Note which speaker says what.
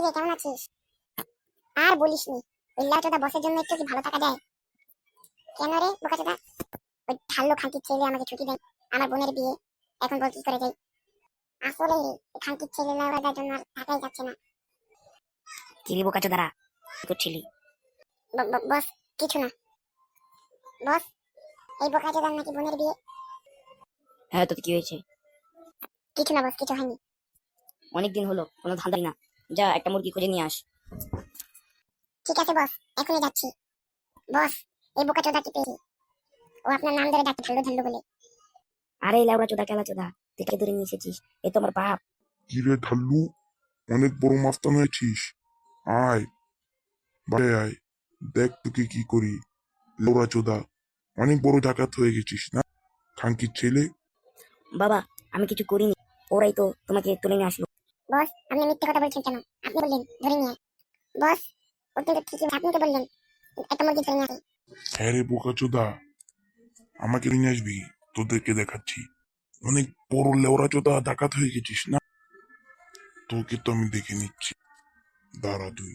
Speaker 1: কি রে, কেমন আছিস? আর বলিসনি, ওই লাউচোদা বসের জন্য একটু কি ভালো থাকা যায়? কেন রে বোকাচোদা? ওই ঠাল্লো খানকির ছেলে আমাকে ছুটি দেয়, আমার বোনের বিয়ে, এখন বল কি করে যাই? আসলে খানকির ছেলে লাউরাটার জন্য আর থাকাই যাচ্ছে না।
Speaker 2: কিরে বোকাচোদারা, কি করছিলি?
Speaker 1: বস, কিছু না। বস, এই বোকাচোদার নাকি বোনের বিয়ে।
Speaker 2: হ্যাঁ, তো কি হয়েছে?
Speaker 1: কিছু না বস, কিছু হয়নি।
Speaker 2: অনেকদিন হলো কোনো ধান্দাই না। যা একটা মুরগি খুঁজে নিয়ে আস।
Speaker 1: ঠিক আছে বস, এখনই যাচ্ছি। বস, এই বোকাচোদাকে পেয়েছি, ও আপনার নাম ধরে ডাকতে ঠাল্লো ঠাল্লো বলে।
Speaker 2: আরে লাউড়া চোদা কেলা চোদা, তুই কে ধরে নিয়ে এসেছিস? এ তো আমার বাপ।
Speaker 3: কিরে ঢাল্লু, অনেক বড় মাস্তান হয়েছিস। আয়, বাইরে আয়, দেখ তোকে কি করি। লোরা চোদা, অনেক বড় ডাকাত হয়ে গেছিস না খানকির ছেলে।
Speaker 2: বাবা, আমি কিছু করিনি, ওরাই তো তোমাকে তুলে নিয়ে আসলো।
Speaker 1: বস, আপনি মিথ্যে কথা বলছেন কেন? আপনি বললেন ধরে নিয়ে আয়। বস, ও কিন্তু ঠিকই, আপনি তো বললেন একটা মুরগি ধরে নিয়ে আসি।
Speaker 3: হ্যাঁ রে বোকা চোদা, আমাকে নিয়ে আসবি, তোদেরকে দেখাচ্ছি। অনেক বড় লেওরা চোদা ডাকাত হয়ে গেছিস না, তোকে তো আমি দেখে নিচ্ছি, দাঁড়া তুই।